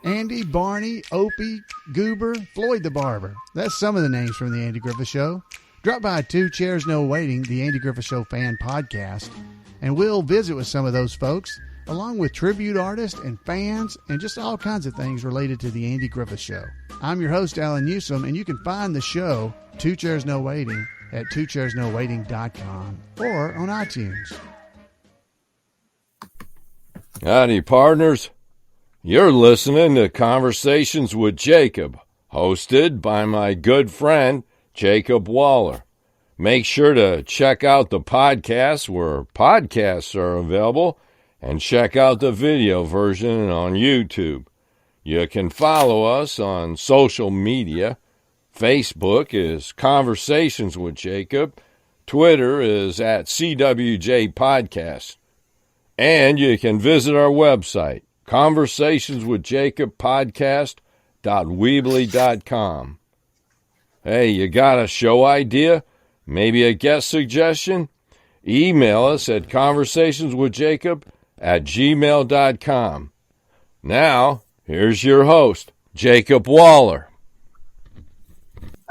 Andy, Barney, Opie, Goober, Floyd the Barber. That's some of the names from The Andy Griffith Show. Drop by Two Chairs No Waiting, The Andy Griffith Show fan podcast, and we'll visit with some of those folks, along with tribute artists and fans and just all kinds of things related to The Andy Griffith Show. I'm your host, Alan Newsom, and you can find the show, Two Chairs No Waiting, at twochairsnowaiting.com or on iTunes. Howdy, partners. You're listening to Conversations with Jacob, hosted by my good friend, Jacob Waller. Make sure to check out the podcast where podcasts are available and check out the video version on YouTube. You can follow us on social media. Facebook is Conversations with Jacob. Twitter is at CWJ Podcast. And you can visit our website, conversationswithjacobpodcast.weebly.com. Hey, you got a show idea? Maybe a guest suggestion? Email us at conversationswithjacob@gmail.com. Now, here's your host, Jacob Waller.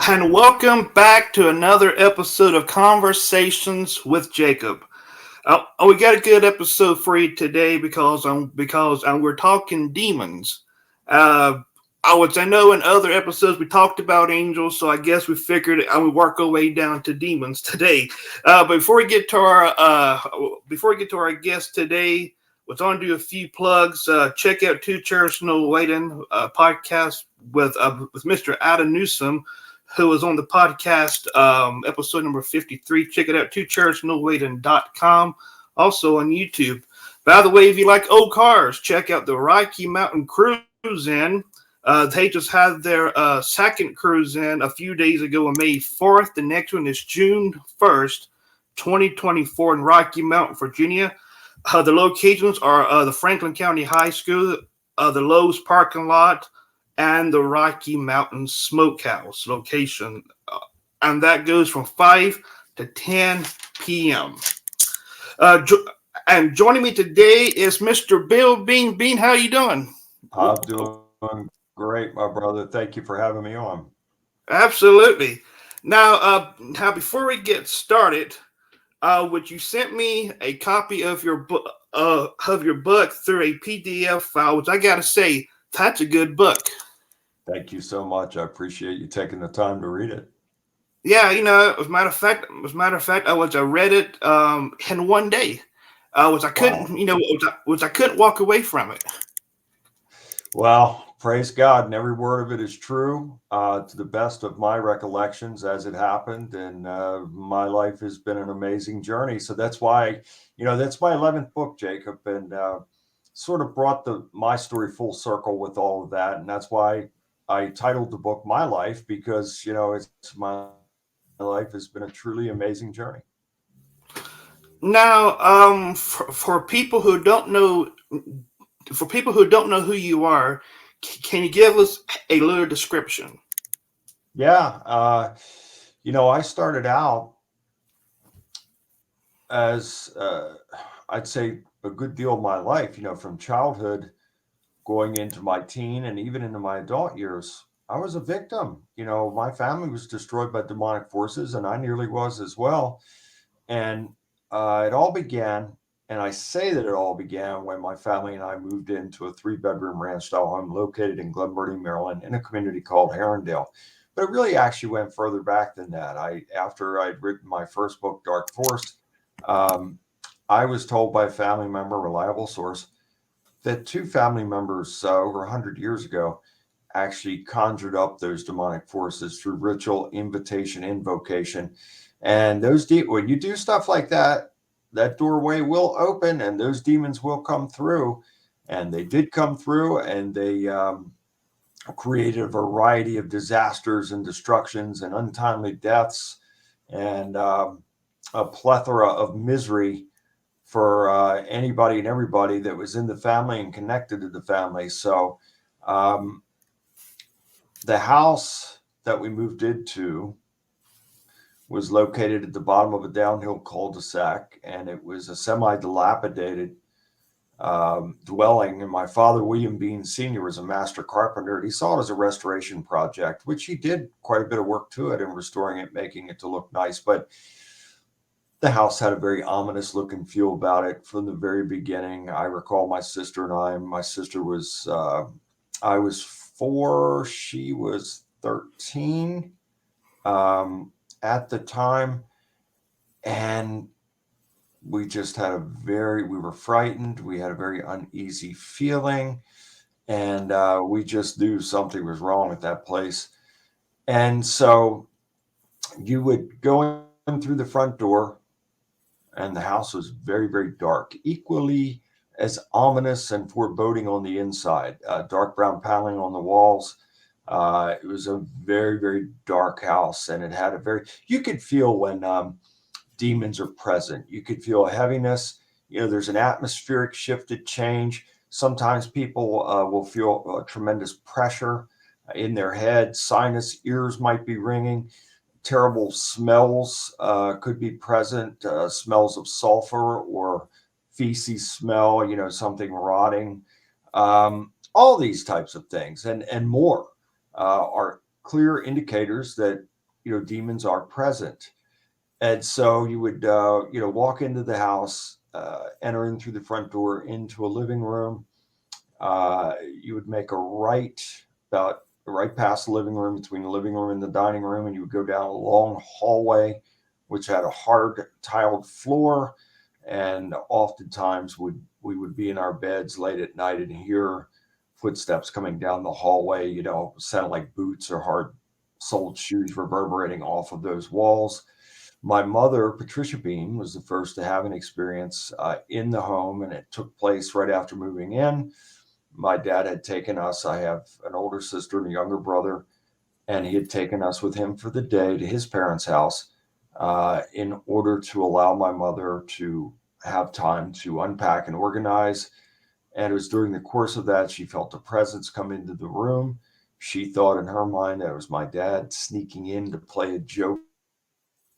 And welcome back to another episode of Conversations with Jacob. We got a good episode for you today because we're talking demons. I know in other episodes we talked about angels, so I guess we figured I would work our way down to demons today. But before we get to our guest today, let's on do a few plugs. Check out Two Chairs No Waiting podcast with Mr. Adam Newsom, who was on the podcast, episode number 53. Check it out, twochairsnowaiting.com. Also on YouTube. By the way, if you like old cars, check out the Rocky Mountain Cruise In. They just had their second cruise in a few days ago on May 4th. The next one is June 1st, 2024 in Rocky Mountain, Virginia. The locations are the Franklin County High School, the Lowe's parking lot, and the Rocky Mountain Smokehouse location. And that goes from 5 to 10 p.m. And joining me today is Mr. Bill Bean. Bean, how you doing? I'm doing great, my brother. Thank you for having me on. Absolutely. Now, before we get started, would you sent me a copy of your book through a PDF file, which I gotta say, that's a good book. Thank you so much. I appreciate you taking the time to read it. Yeah, as a matter of fact, I read it in one day, which I couldn't walk away from it. Well, praise God, and every word of it is true to the best of my recollections as it happened, and my life has been an amazing journey. So that's why, that's my 11th book, Jacob, and sort of brought my story full circle with all of that, and that's why I titled the book My Life, because, it's my life has been a truly amazing journey. Now, for people who don't know who you are, can you give us a little description? Yeah. I started out as, I'd say a good deal of my life, from childhood going into my teen and even into my adult years, I was a victim. My family was destroyed by demonic forces, and I nearly was as well. And it all began, and I say that it all began when my family and I moved into a 3-bedroom ranch-style home located in Glen Burnie, Maryland, in a community called Herondale. But it really actually went further back than that. After I'd written my first book, Dark Force, I was told by a family member, reliable source, that 2 family members over 100 years ago actually conjured up those demonic forces through ritual, invitation, invocation. And when you do stuff like that, that doorway will open and those demons will come through. And they did come through, and they created a variety of disasters and destructions and untimely deaths and a plethora of misery for anybody and everybody that was in the family and connected to the family. So the house that we moved into was located at the bottom of a downhill cul-de-sac, and it was a semi-dilapidated dwelling. And my father, William Bean Sr., was a master carpenter. He saw it as a restoration project, which he did quite a bit of work to it in restoring it, making it to look nice. But the house had a very ominous look and feel about it from the very beginning. I recall my sister and I, my sister was, I was 4, she was 13 at the time. And we just had we were frightened. We had a very uneasy feeling. And we just knew something was wrong at that place. And so you would go in through the front door, and the house was very, very dark, equally as ominous and foreboding on the inside. Dark brown paneling on the walls. It was a very, very dark house, and it had you could feel when demons are present. You could feel heaviness. There's an atmospheric shifted change. Sometimes people will feel tremendous pressure in their head. Sinus, ears might be ringing. Terrible smells could be present, smells of sulfur or feces smell, something rotting. All these types of things and more are clear indicators that, demons are present. And so you would, walk into the house, enter in through the front door into a living room. You would make a right past the living room, between the living room and the dining room, and you would go down a long hallway, which had a hard tiled floor. And oftentimes we would be in our beds late at night and hear footsteps coming down the hallway, sound like boots or hard-soled shoes reverberating off of those walls. My mother, Patricia Bean, was the first to have an experience in the home, and it took place right after moving in. My dad had taken us. I have an older sister and a younger brother, and he had taken us with him for the day to his parents' house in order to allow my mother to have time to unpack and organize. And it was during the course of that she felt a presence come into the room. She thought in her mind that it was my dad sneaking in to play a joke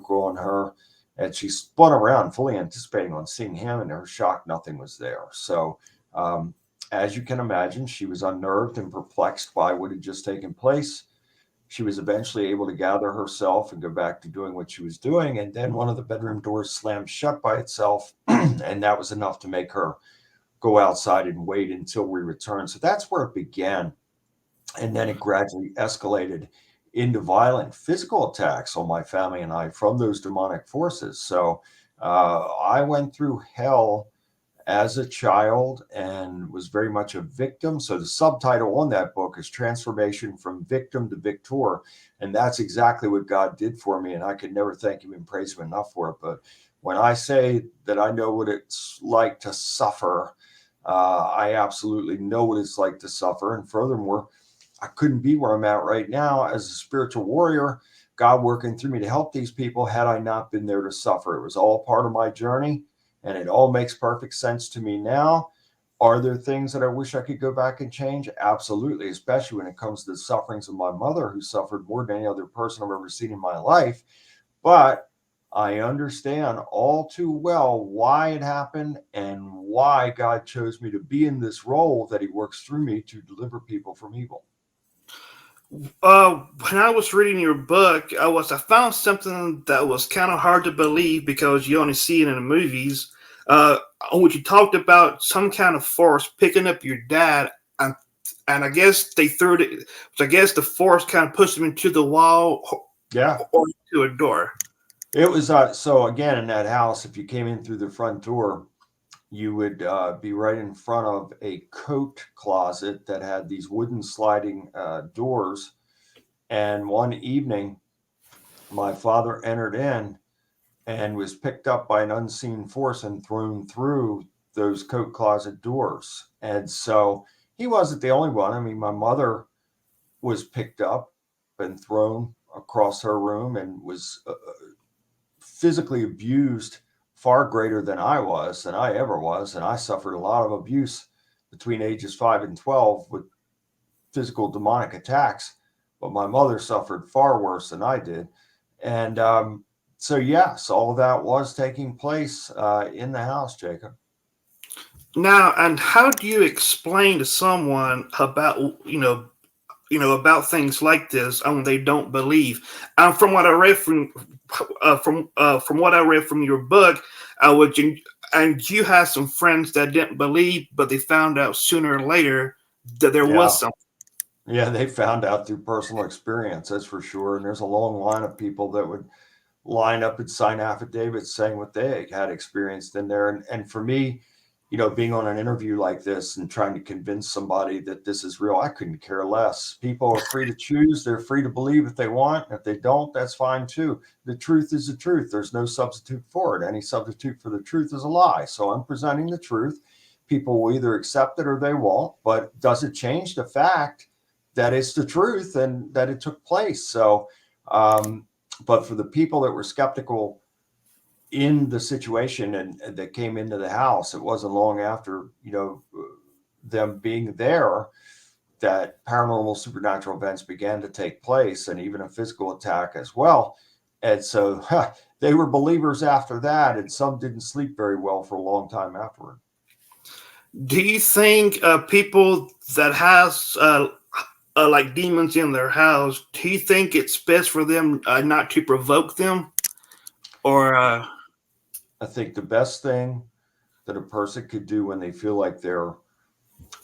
on her. And she spun around, fully anticipating on seeing him, and to her shock, nothing was there. So, as you can imagine, she was unnerved and perplexed by what had just taken place. She was eventually able to gather herself and go back to doing what she was doing. And then one of the bedroom doors slammed shut by itself. And that was enough to make her go outside and wait until we returned. So that's where it began. And then it gradually escalated into violent physical attacks on my family and I from those demonic forces. So I went through hell as a child and was very much a victim. So the subtitle on that book is Transformation from Victim to Victor. And that's exactly what God did for me. And I could never thank him and praise him enough for it. But when I say that I know what it's like to suffer, I absolutely know what it's like to suffer. And furthermore, I couldn't be where I'm at right now as a spiritual warrior, God working through me to help these people, had I not been there to suffer. It was all part of my journey. And it all makes perfect sense to me now. Are there things that I wish I could go back and change? Absolutely, especially when it comes to the sufferings of my mother, who suffered more than any other person I've ever seen in my life. But I understand all too well why it happened and why God chose me to be in this role that he works through me to deliver people from evil. When I was reading your book, I found something that was kind of hard to believe because you only see it in the movies. When you talked about some kind of force picking up your dad, and I guess they threw it. So I guess the force kind of pushed him into the wall, or into a door. It was so again in that house. If you came in through the front door, you would be right in front of a coat closet that had these wooden sliding doors. And one evening, my father entered in and was picked up by an unseen force and thrown through those coat closet doors. And so he wasn't the only one. I mean, my mother was picked up and thrown across her room and was physically abused far greater than I ever was. And I suffered a lot of abuse between ages 5 and 12 with physical demonic attacks, but my mother suffered far worse than I did. And so, yes, all of that was taking place in the house, Jacob. Now, and how do you explain to someone about about things like this when they don't believe? From what I read from what I read from your book, would you and you had some friends that didn't believe, but they found out sooner or later that there Yeah. was something. Yeah, they found out through personal experience, that's for sure. And there's a long line of people that would line up and sign affidavits saying what they had experienced in there. And for me, being on an interview like this and trying to convince somebody that this is real, I couldn't care less. People are free to choose. They're free to believe if they want. If they don't, that's fine too. The truth is the truth. There's no substitute for it. Any substitute for the truth is a lie. So I'm presenting the truth. People will either accept it or they won't. But does it change the fact that it's the truth and that it took place? So, but for the people that were skeptical in the situation and that came into the house, it wasn't long after, them being there that paranormal supernatural events began to take place, and even a physical attack as well. And so they were believers after that, and some didn't sleep very well for a long time afterward. Do you think people that has like demons in their house, do you think it's best for them not to provoke them, or I think the best thing that a person could do when they feel like there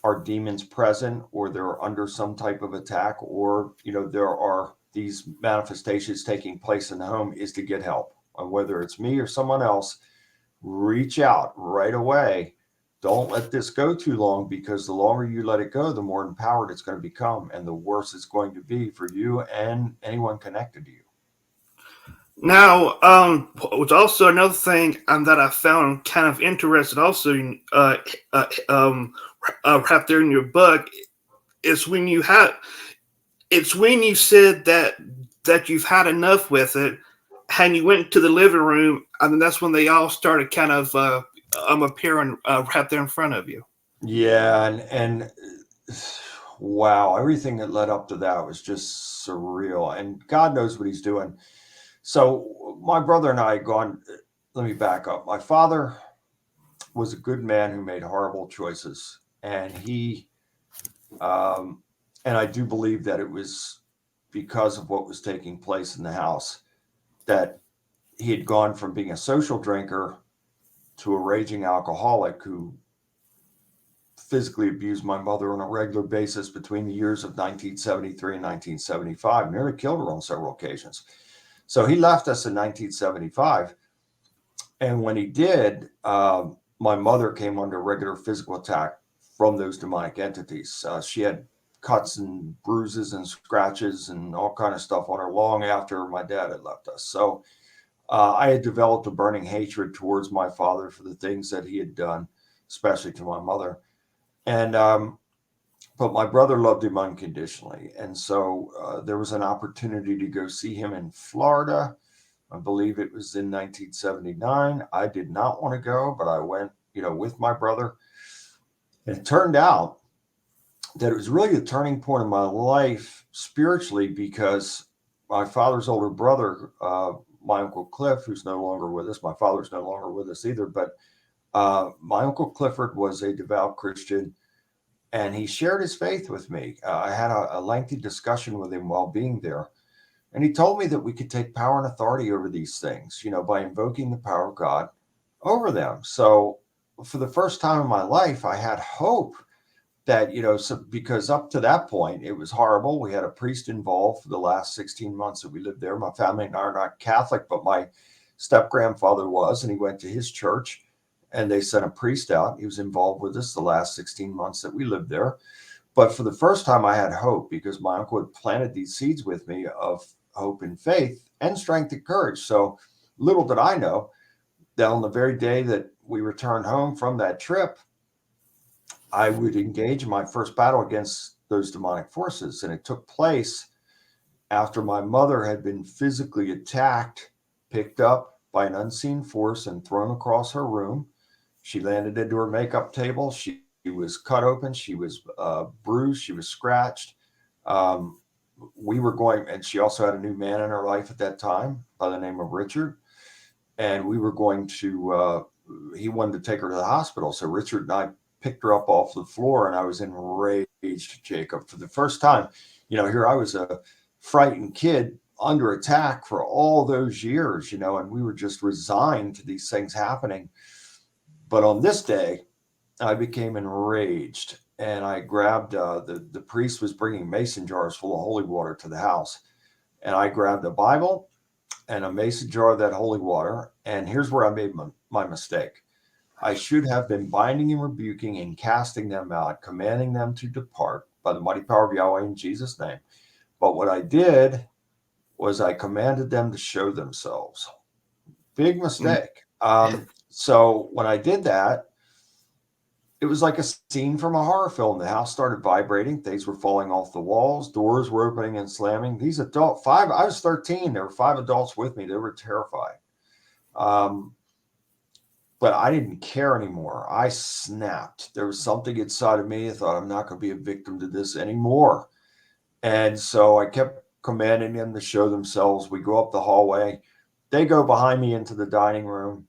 are demons present or they're under some type of attack, or there are these manifestations taking place in the home, is to get help. And whether it's me or someone else, reach out right away. Don't let this go too long, because the longer you let it go, the more empowered it's going to become, and the worse it's going to be for you and anyone connected to you. now, was also another thing that I found kind of interested also right there in your book is when you said that you've had enough with it, and you went to the living room, I mean that's when they all started kind of appearing right there in front of you. Yeah, and wow, everything that led up to that was just surreal, and God knows what he's doing. So my brother and I had gone, let me back up. My father was a good man who made horrible choices. Um, and I do believe that it was because of what was taking place in the house, that he had gone from being a social drinker to a raging alcoholic who physically abused my mother on a regular basis between the years of 1973 and 1975, nearly killed her on several occasions. So he left us in 1975. And when he did, my mother came under regular physical attack from those demonic entities. She had cuts and bruises and scratches and all kind of stuff on her long after my dad had left us. So I had developed a burning hatred towards my father for the things that he had done, especially to my mother. And but my brother loved him unconditionally, and so there was an opportunity to go see him in Florida. I believe it was in 1979. I did not want to go, but I went, with my brother. And it turned out that it was really a turning point in my life spiritually, because my father's older brother, my Uncle Cliff, who's no longer with us, my father's no longer with us either, but my Uncle Clifford was a devout Christian, and he shared his faith with me. I had a lengthy discussion with him while being there. And he told me that we could take power and authority over these things, by invoking the power of God over them. So for the first time in my life, I had hope that, because up to that point, it was horrible. We had a priest involved for the last 16 months that we lived there. My family and I are not Catholic, but my step grandfather was, and he went to his church, and they sent a priest out. He was involved with us the last 16 months that we lived there. But for the first time, I had hope, because my uncle had planted these seeds with me of hope and faith and strength and courage. So little did I know that on the very day that we returned home from that trip, I would engage in my first battle against those demonic forces. And it took place after my mother had been physically attacked, picked up by an unseen force and thrown across her room. She landed into her makeup table. She was cut open. She was bruised. She was scratched. We were going, and she also had a new man in her life at that time by the name of Richard. And we were going to he wanted to take her to the hospital. So Richard and I picked her up off the floor, and I was enraged, Jacob, for the first time. Here I was, a frightened kid under attack for all those years, and we were just resigned to these things happening. But on this day, I became enraged, and I grabbed, the priest was bringing mason jars full of holy water to the house. And I grabbed a Bible and a mason jar of that holy water. And here's where I made my mistake. I should have been binding and rebuking and casting them out, commanding them to depart by the mighty power of Yahweh in Jesus' name. But what I did was I commanded them to show themselves. Big mistake. So when I did that, it was like a scene from a horror film. The house started vibrating. Things were falling off the walls. Doors were opening and slamming. These I was 13. There were 5 adults with me. They were terrified. But I didn't care anymore. I snapped. There was something inside of me. I thought, I'm not going to be a victim to this anymore. And so I kept commanding them to show themselves. We go up the hallway. They go behind me into the dining room,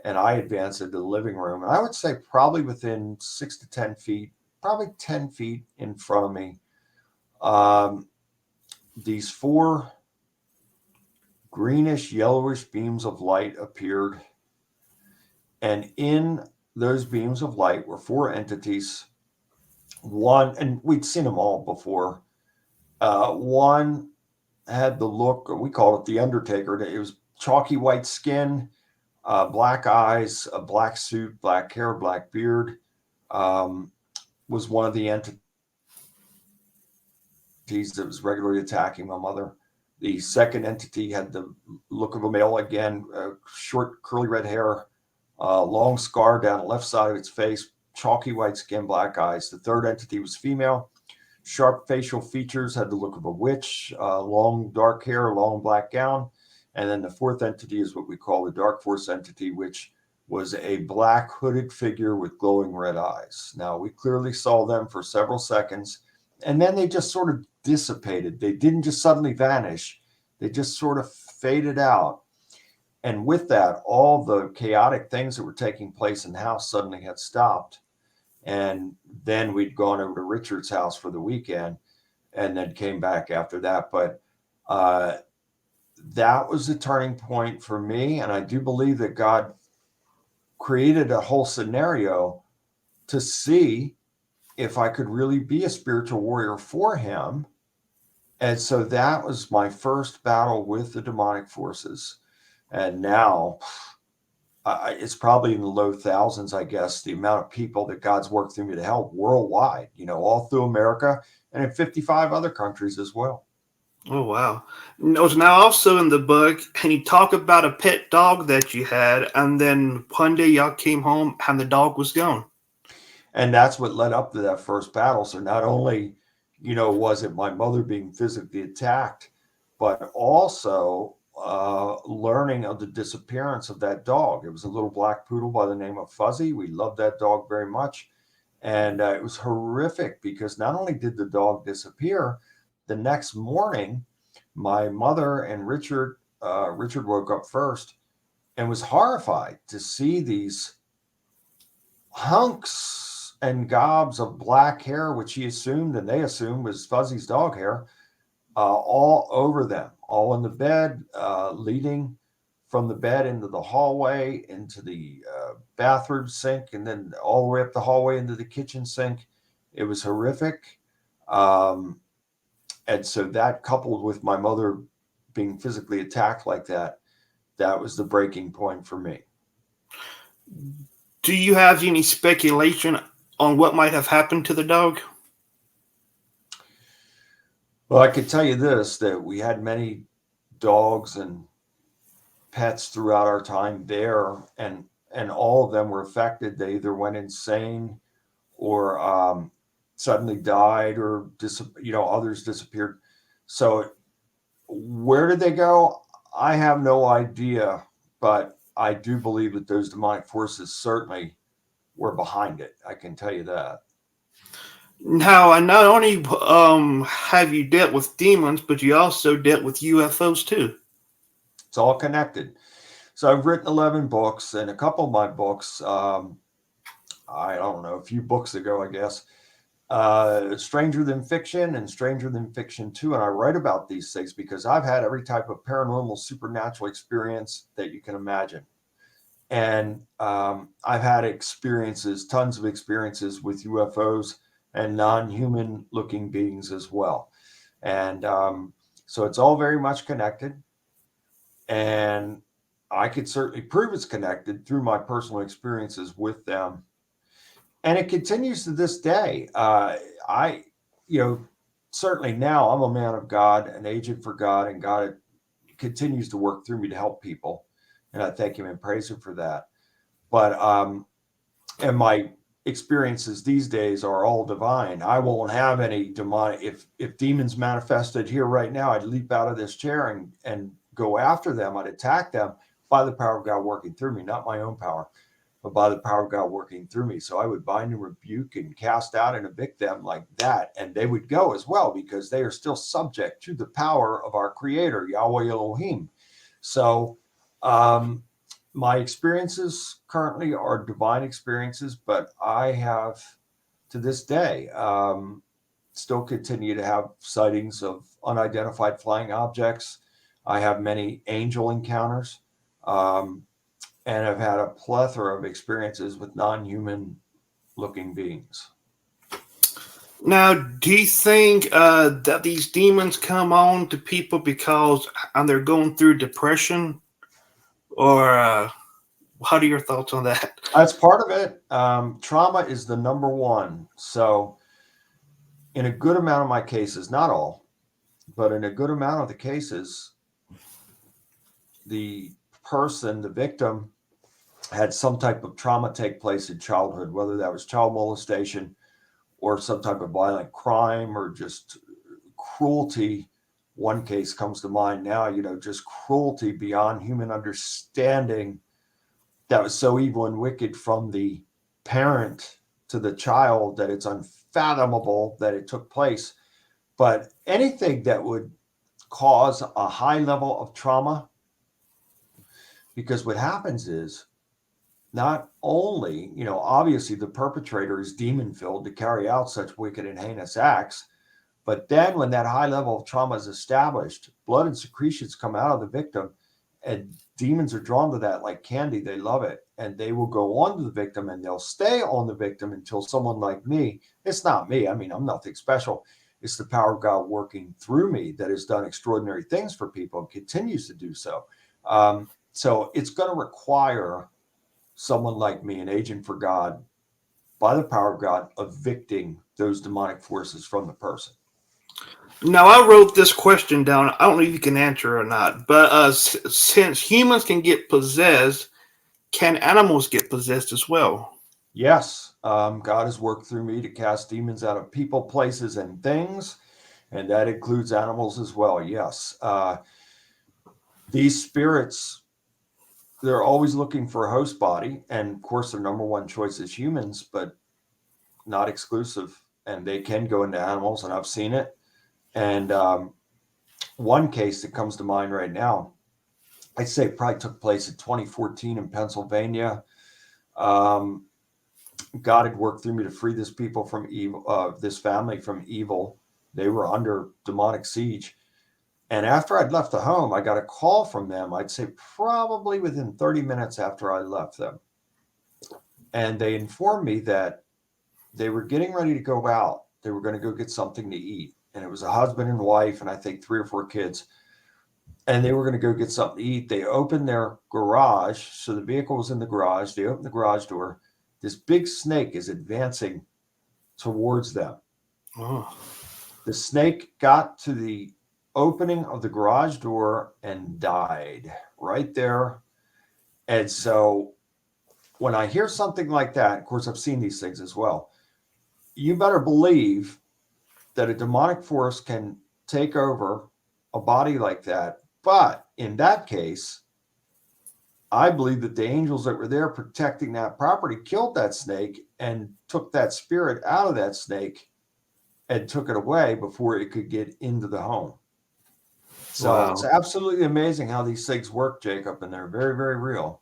and I advance into the living room. And I would say probably within 6 to 10 feet, probably 10 feet in front of me, these 4 greenish, yellowish beams of light appeared. And in those beams of light were 4 entities. One, and we'd seen them all before. One had the look, we called it the Undertaker. It was chalky white skin, black eyes, a black suit, black hair, black beard. Was one of the entities that was regularly attacking my mother. The second entity had the look of a male again, short curly red hair, long scar down the left side of its face, chalky white skin, black eyes. The third entity was female, sharp facial features, had the look of a witch, long dark hair, long black gown. And then the fourth entity is what we call the Dark Force entity, which was a black hooded figure with glowing red eyes. Now, we clearly saw them for several seconds, and then they just sort of dissipated. They didn't just suddenly vanish. They just sort of faded out. And with that, all the chaotic things that were taking place in the house suddenly had stopped. And then we'd gone over to Richard's house for the weekend and then came back after that. But that was the turning point for me. And I do believe that God created a whole scenario to see if I could really be a spiritual warrior for him. And so that was my first battle with the demonic forces. And now it's probably in the low thousands, I guess, the amount of people that God's worked through me to help worldwide, all through America and in 55 other countries as well. Oh, wow. Now also in the book, can you talk about a pet dog that you had, and then one day y'all came home and the dog was gone? And that's what led up to that first battle. So not only, was it my mother being physically attacked, but also learning of the disappearance of that dog. It was a little black poodle by the name of Fuzzy. We loved that dog very much. And it was horrific because not only did the dog disappear, the next morning, my mother and Richard woke up first and was horrified to see these hunks and gobs of black hair, which he assumed and they assumed was Fuzzy's dog hair, all over them, all in the bed, leading from the bed into the hallway, into the bathroom sink, and then all the way up the hallway into the kitchen sink. It was horrific. And so that, coupled with my mother being physically attacked like that, that was the breaking point for me. Do you have any speculation on what might have happened to the dog? Well, I could tell you this, that we had many dogs and pets throughout our time there, and all of them were affected. They either went insane or suddenly died, or others disappeared. So where did they go? I have no idea, but I do believe that those demonic forces certainly were behind it. I can tell you that. Now, I not only have you dealt with demons, but you also dealt with UFOs too. It's all connected. So I've written 11 books, and a couple of my books, I don't know, a few books ago, I guess, Stranger Than Fiction and Stranger Than Fiction 2. And I write about these things because I've had every type of paranormal, supernatural experience that you can imagine. And I've had experiences, tons of experiences with UFOs and non-human looking beings as well. And so it's all very much connected. And I could certainly prove it's connected through my personal experiences with them. And it continues to this day. Certainly now I'm a man of God, an agent for God, and God continues to work through me to help people. And I thank him and praise him for that. But, and my experiences these days are all divine. I won't have any demonic. If demons manifested here right now, I'd leap out of this chair and go after them. I'd attack them by the power of God working through me, not my own power, but by the power of God working through me. So I would bind and rebuke and cast out and evict them like that. And they would go as well because they are still subject to the power of our creator, Yahweh Elohim. So my experiences currently are divine experiences, but I have to this day still continue to have sightings of unidentified flying objects. I have many angel encounters. And I've had a plethora of experiences with non-human looking beings. Now, do you think that these demons come on to people because they're going through depression? Or how are your thoughts on that? That's part of it. Trauma is the number one. So in a good amount of my cases, not all, but in a good amount of the cases, the person, the victim, had some type of trauma take place in childhood, whether that was child molestation or some type of violent crime or just cruelty. One case comes to mind now, just cruelty beyond human understanding that was so evil and wicked from the parent to the child that it's unfathomable that it took place. But anything that would cause a high level of trauma, because what happens is, not only, obviously the perpetrator is demon-filled to carry out such wicked and heinous acts, but then when that high level of trauma is established, blood and secretions come out of the victim, and demons are drawn to that like candy. They love it, and they will go on to the victim, and they'll stay on the victim until someone like me, it's not me, I'm nothing special. It's the power of God working through me that has done extraordinary things for people and continues to do so. So it's going to require someone like me, an agent for God, by the power of God, evicting those demonic forces from the person. Now, I wrote this question down. I don't know if you can answer or not, but since humans can get possessed, can animals get possessed as well? Yes. God has worked through me to cast demons out of people, places, and things, and that includes animals as well. Yes. These spirits, they're always looking for a host body. And of course, their number one choice is humans, but not exclusive. And they can go into animals, and I've seen it. And one case that comes to mind right now, I'd say probably took place in 2014 in Pennsylvania. God had worked through me to free this people from evil, this family from evil. They were under demonic siege. And after I'd left the home, I got a call from them, I'd say probably within 30 minutes after I left them. And they informed me that they were getting ready to go out. They were going to go get something to eat. And it was a husband and wife, and I think 3 or 4 kids. And they were going to go get something to eat. They opened their garage. So the vehicle was in the garage. They opened the garage door. This big snake is advancing towards them. Oh. The snake got to the opening of the garage door and died right there. And so when I hear something like that, of course, I've seen these things as well. You better believe that a demonic force can take over a body like that. But in that case, I believe that the angels that were there protecting that property killed that snake and took that spirit out of that snake and took it away before it could get into the home. So it's absolutely amazing how these things work, Jacob, and they're very, very real.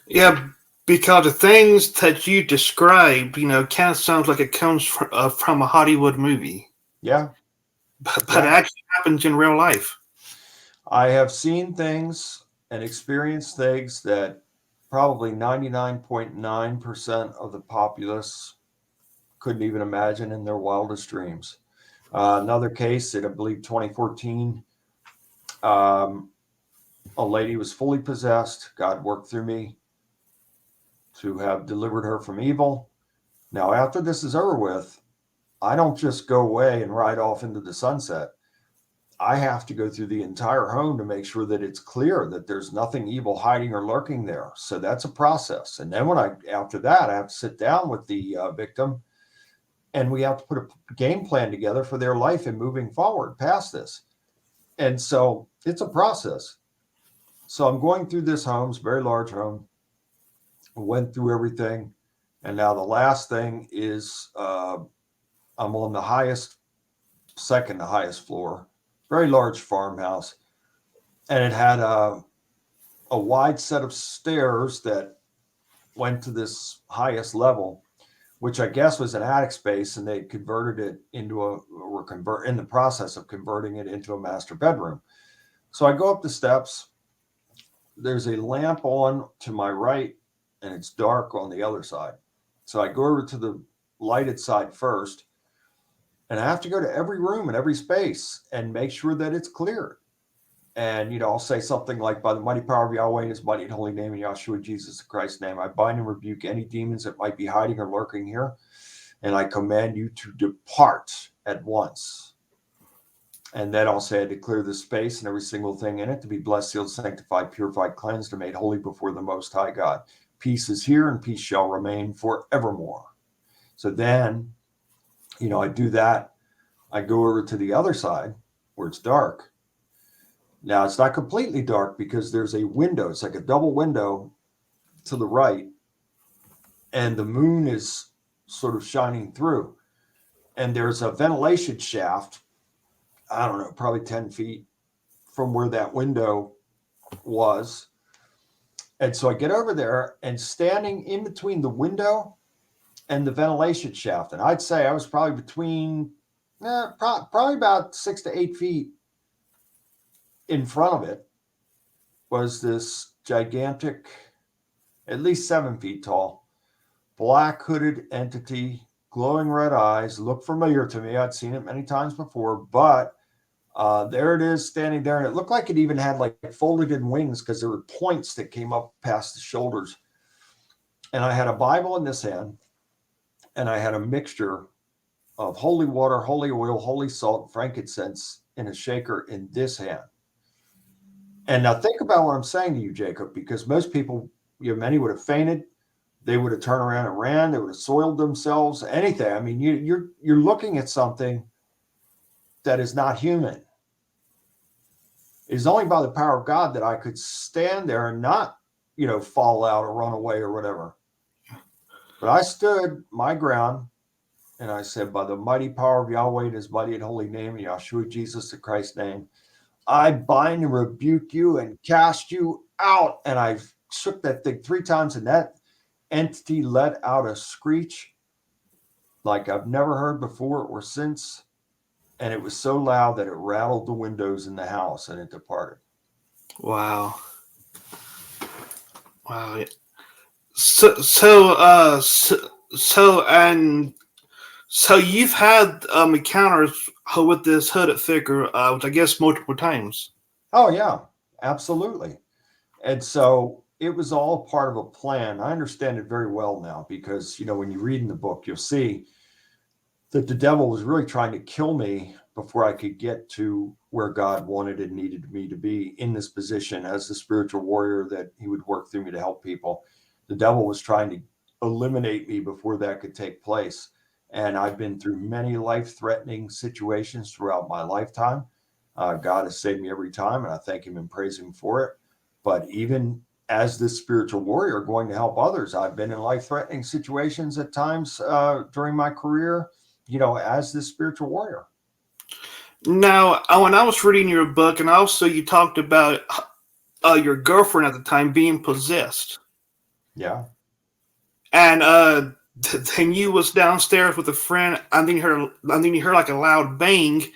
Yeah, because the things that you describe, kind of sounds like it comes from a Hollywood movie. Yeah. But it actually happens in real life. I have seen things and experienced things that probably 99.9% of the populace couldn't even imagine in their wildest dreams. Another case in, I believe, 2014, a lady was fully possessed. God worked through me to have delivered her from evil. Now, after this is over with, I don't just go away and ride off into the sunset. I have to go through the entire home to make sure that it's clear that there's nothing evil hiding or lurking there. So that's a process. And then after that, I have to sit down with the victim, and we have to put a game plan together for their life and moving forward past this. And so it's a process. So I'm going through this home, it's a very large home. Went through everything. And now the last thing is I'm on the second to highest floor, very large farmhouse. And it had a wide set of stairs that went to this highest level, which I guess was an attic space, and they converted it in the process of converting it into a master bedroom. So I go up the steps. There's a lamp on to my right, and it's dark on the other side. So I go over to the lighted side first, and I have to go to every room and every space and make sure that it's cleared. And, I'll say something like, by the mighty power of Yahweh and his mighty and holy name, in Yahshua Jesus Christ's name, I bind and rebuke any demons that might be hiding or lurking here. And I command you to depart at once. And then I'll say, I declare this space and every single thing in it to be blessed, sealed, sanctified, purified, cleansed, and made holy before the Most High God. Peace is here and peace shall remain forevermore. So then, I do that. I go over to the other side where it's dark. Now, it's not completely dark because there's a window. It's like a double window to the right, and the moon is sort of shining through. And there's a ventilation shaft, I don't know, probably 10 feet from where that window was. And so I get over there, and standing in between the window and the ventilation shaft, and I'd say I was probably between, probably about 6 to 8 feet in front of it, was this gigantic, at least 7 feet tall, black hooded entity, glowing red eyes, looked familiar to me. I'd seen it many times before, but there it is standing there. And it looked like it even had like folded in wings because there were points that came up past the shoulders. And I had a Bible in this hand, and I had a mixture of holy water, holy oil, holy salt, frankincense in a shaker in this hand. And now think about what I'm saying to you, Jacob, because most people, many would have fainted. They would have turned around and ran. They would have soiled themselves, anything. I mean, you're looking at something that is not human. It is only by the power of God that I could stand there and not, fall out or run away or whatever. But I stood my ground, and I said, by the mighty power of Yahweh and his mighty and holy name, in Yahshua Jesus the Christ's name, I bind and rebuke you and cast you out. And I shook that thing 3 times, and that entity let out a screech like I've never heard before or since. And it was so loud that it rattled the windows in the house, and it departed. Wow. So you've had encounters with this hooded figure, I guess, multiple times. Oh, yeah, absolutely. And so it was all part of a plan. I understand it very well now because, when you read in the book, you'll see that the devil was really trying to kill me before I could get to where God wanted and needed me to be in this position as the spiritual warrior that he would work through me to help people. The devil was trying to eliminate me before that could take place. And I've been through many life-threatening situations throughout my lifetime. God has saved me every time, and I thank him and praise him for it. But even as this spiritual warrior going to help others, I've been in life-threatening situations at times during my career, as this spiritual warrior. Now, when I was reading your book, and also you talked about your girlfriend at the time being possessed, Yeah. and then you was downstairs with a friend. I think you heard like a loud bang to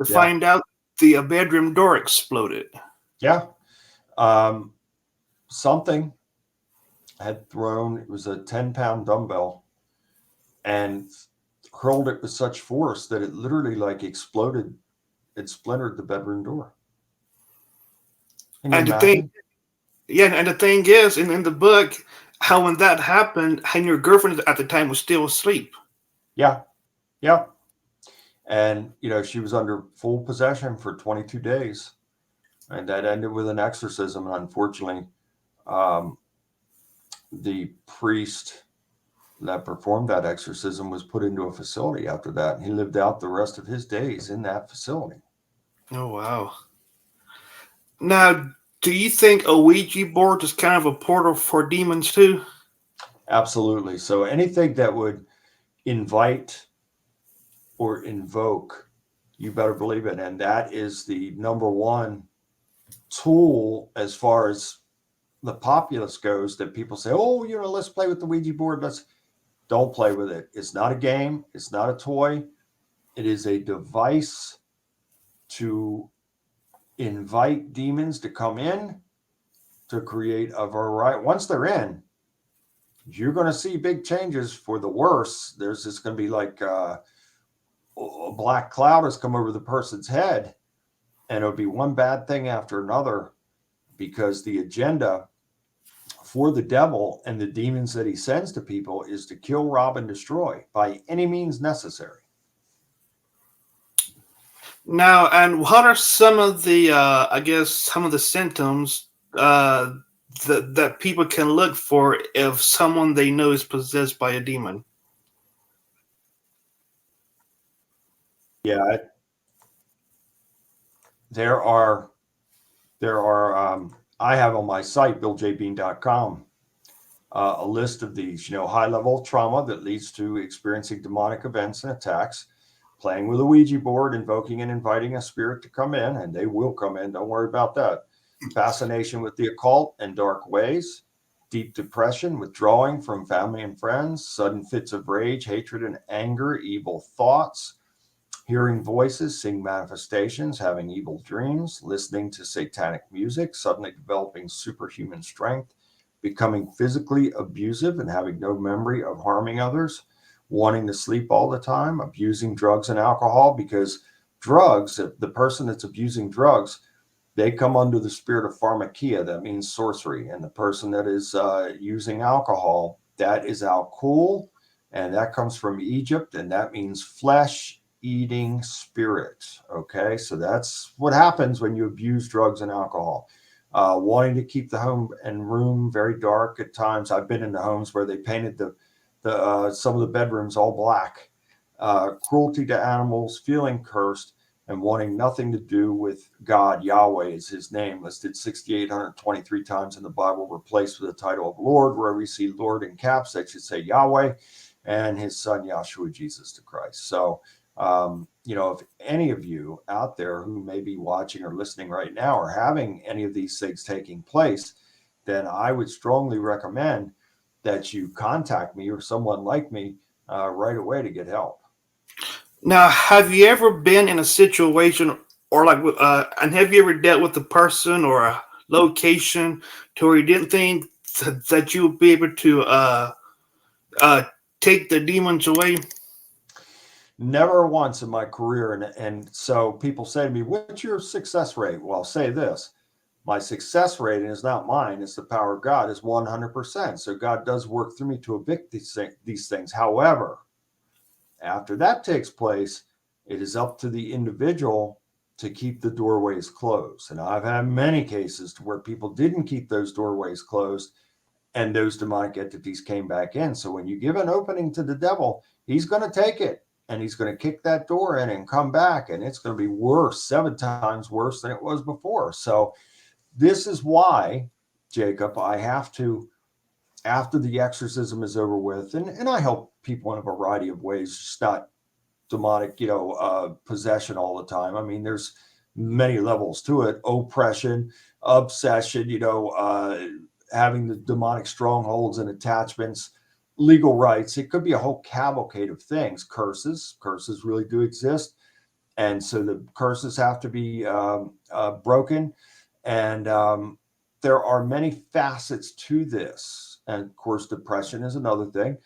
Yeah. find out the bedroom door exploded. Yeah. Something had thrown, it was a 10-pound dumbbell, and hurled it with such force that it literally like exploded. It splintered the bedroom door. Can you And the thing, imagine? yeah, and the thing is, in the book, how when that happened, and your girlfriend at the time was still asleep. Yeah. Yeah. And, she was under full possession for 22 days. And that ended with an exorcism. And unfortunately, um, the priest that performed that exorcism was put into a facility after that. And he lived out the rest of his days in that facility. Oh wow! Now, do you think a Ouija board is kind of a portal for demons too? Absolutely. So anything that would invite or invoke, you better believe it. And that is the number one tool as far as the populace goes, that people say, oh, let's play with the Ouija board. Don't play with it. It's not a game. It's not a toy. It is a device to invite demons to come in, to create a variety. Once they're in, you're going to see big changes for the worse. There's just going to be like a black cloud has come over the person's head, and it'll be one bad thing after another, because the agenda for the devil and the demons that he sends to people is to kill, rob, and destroy by any means necessary. Now, and what are some of the, I guess, some of the symptoms that people can look for if someone they know is possessed by a demon? Yeah, there are. I have on my site, BillJBean.com, a list of these. High-level trauma that leads to experiencing demonic events and attacks, playing with a Ouija board, invoking and inviting a spirit to come in, and they will come in. Don't worry about that. Fascination with the occult and dark ways, deep depression, withdrawing from family and friends, sudden fits of rage, hatred, and anger, evil thoughts, hearing voices, seeing manifestations, having evil dreams, listening to satanic music, suddenly developing superhuman strength, becoming physically abusive and having no memory of harming others, wanting to sleep all the time, abusing drugs and alcohol, because drugs, the person that's abusing drugs, they come under the spirit of pharmakia. That means sorcery. And the person that is using alcohol, that is alcohol, and that comes from Egypt, and that means flesh eating spirit. Okay, so that's what happens when you abuse drugs and alcohol. Wanting to keep the home and room very dark at times. I've been in the homes where they painted the some of the bedrooms all black. Cruelty to animals, feeling cursed, and wanting nothing to do with God. Yahweh is his name, listed 6,823 times in the Bible, replaced with the title of Lord. Where we see Lord in caps, that should say Yahweh, and his son Yahshua Jesus the Christ. So if any of you out there who may be watching or listening right now are having any of these things taking place, then I would strongly recommend that you contact me or someone like me right away to get help. Now, have you ever been in a situation, or and have you ever dealt with a person or a location to where you didn't think that you would be able to take the demons away? Never once in my career. And so people say to me, what's your success rate? Well, I'll say this. My success rate, and it's not mine, it's the power of God, is 100%. So God does work through me to evict these things. However, after that takes place, it is up to the individual to keep the doorways closed. And I've had many cases to where people didn't keep those doorways closed, and those demonic entities came back in. So when you give an opening to the devil, he's going to take it, and he's going to kick that door in and come back, and it's going to be worse, 7 times worse than it was before. So this is why, Jacob, I have to, after the exorcism is over with, and I help people in a variety of ways, just not demonic, possession all the time. I mean, there's many levels to it: oppression, obsession, having the demonic strongholds and attachments, legal rights. It could be a whole cavalcade of things. Curses really do exist. And so the curses have to be broken. And there are many facets to this. And of course, depression is another thing,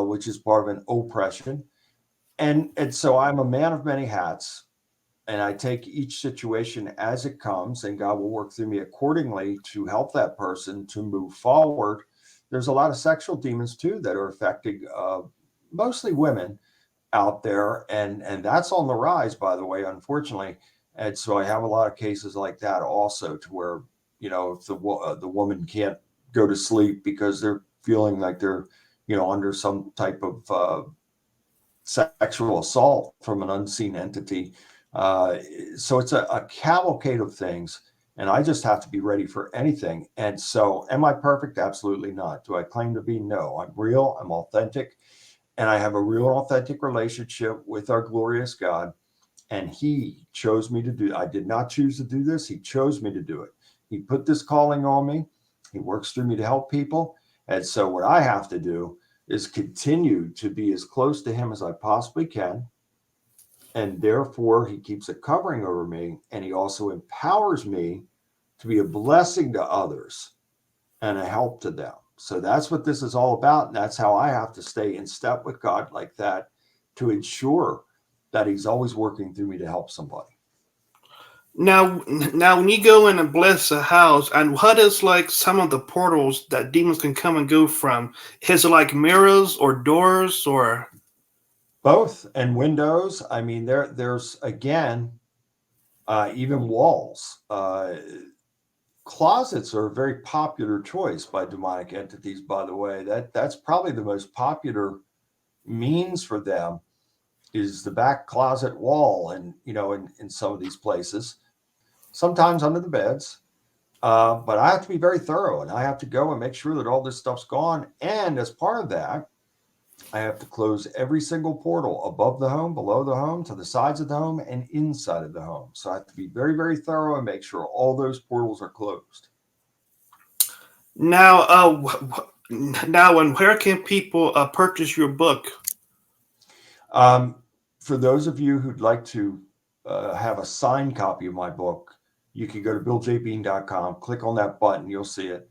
which is part of an oppression. And so I'm a man of many hats, and I take each situation as it comes, and God will work through me accordingly to help that person to move forward. There's a lot of sexual demons too that are affecting mostly women out there, and that's on the rise, by the way, unfortunately. And so I have a lot of cases like that also, to where if the woman can't go to sleep because they're feeling like they're under some type of sexual assault from an unseen entity. So it's a cavalcade of things, and I just have to be ready for anything. And so, am I perfect? Absolutely not. Do I claim to be? No. I'm real. I'm authentic. And I have a real authentic relationship with our glorious God. And he chose me to do. I did not choose to do this. He chose me to do it. He put this calling on me. He works through me to help people. And so what I have to do is continue to be as close to him as I possibly can. And therefore, he keeps a covering over me. And he also empowers me to be a blessing to others and a help to them. So that's what this is all about. And that's how I have to stay in step with God like that, to ensure that he's always working through me to help somebody. Now, when you go in and bless a house, and what is like some of the portals that demons can come and go from? Is it like mirrors or doors or? Both, and windows. I mean, there's again, even walls. Closets are a very popular choice by demonic entities, by the way. That's probably the most popular means for them, is the back closet wall, and in some of these places, sometimes under the beds. But I have to be very thorough, and I have to go and make sure that all this stuff's gone. And as part of that, I have to close every single portal above the home, below the home, to the sides of the home, and inside of the home. So I have to be very, very thorough and make sure all those portals are closed. Now, and where can people purchase your book? For those of you who'd like to have a signed copy of my book, you can go to BillJBean.com, click on that button, you'll see it.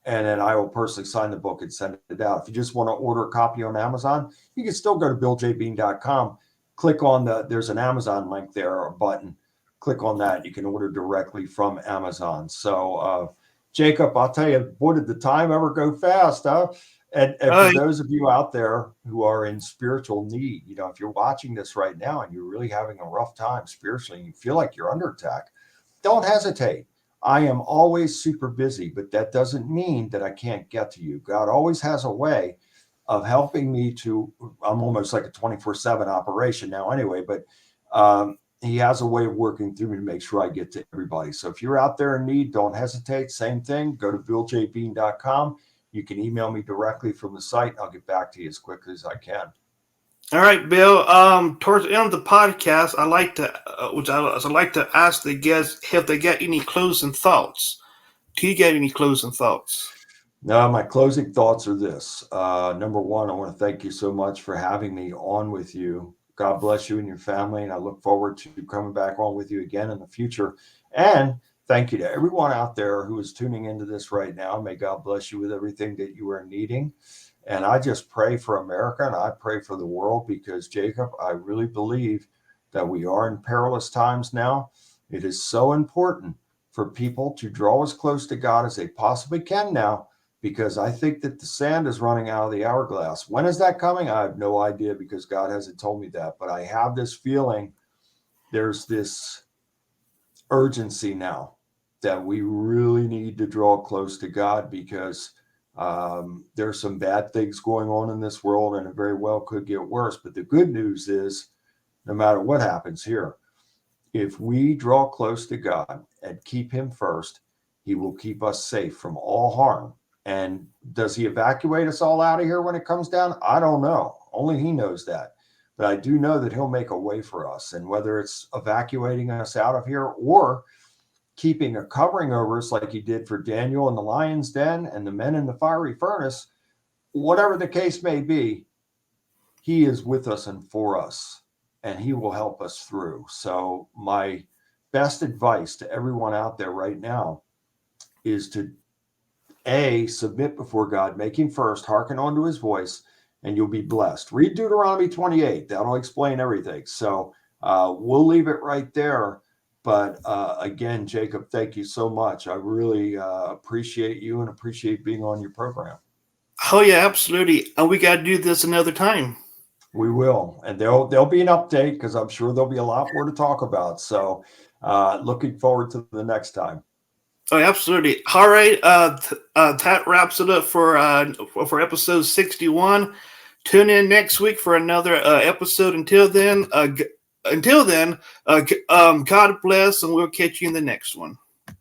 And then I will personally sign the book and send it out. If you just want to order a copy on Amazon, you can still go to BillJBean.com, click on there's an Amazon link there, or a button. Click on that. You can order directly from Amazon. So, Jacob, I'll tell you, boy, did the time ever go fast, huh? And for those of you out there who are in spiritual need, if you're watching this right now and you're really having a rough time spiritually, and you feel like you're under attack, don't hesitate. I am always super busy, but that doesn't mean that I can't get to you. God always has a way of helping me I'm almost like a 24/7 operation now anyway, but he has a way of working through me to make sure I get to everybody. So if you're out there in need, don't hesitate. Same thing, go to BillJBean.com. You can email me directly from the site. I'll get back to you as quickly as I can. All right, Bill. Towards the end of the podcast, I like to ask the guests if they got any closing thoughts. Do you get any closing thoughts? No, my closing thoughts are this. Number one, I want to thank you so much for having me on with you. God bless you and your family, and I look forward to coming back on with you again in the future. And thank you to everyone out there who is tuning into this right now. May God bless you with everything that you are needing. And I just pray for America, and I pray for the world, because, Jacob, I really believe that we are in perilous times now. It is so important for people to draw as close to God as they possibly can now, because I think that the sand is running out of the hourglass. When is that coming? I have no idea, because God hasn't told me that. But I have this feeling there's this urgency now that we really need to draw close to God, because there's some bad things going on in this world, and it very well could get worse. But the good news is, no matter what happens here, if we draw close to God and keep him first, he will keep us safe from all harm. And does he evacuate us all out of here when it comes down? I don't know. Only he knows that. but I do know that he'll make a way for us. And whether it's evacuating us out of here or keeping a covering over us like he did for Daniel in the lion's den and the men in the fiery furnace, whatever the case may be, he is with us and for us, and he will help us through. So my best advice to everyone out there right now is to submit before God, make him first, hearken unto his voice, and you'll be blessed. Read Deuteronomy 28. That'll explain everything. So we'll leave it right there. But again, Jacob, thank you so much. I really appreciate you and appreciate being on your program. Oh yeah, absolutely. And we got to do this another time. We will, and there'll be an update because I'm sure there'll be a lot more to talk about. So looking forward to the next time. Oh, absolutely. All right. That wraps it up for episode 61. Tune in next week for another episode. Until then, God bless, and we'll catch you in the next one.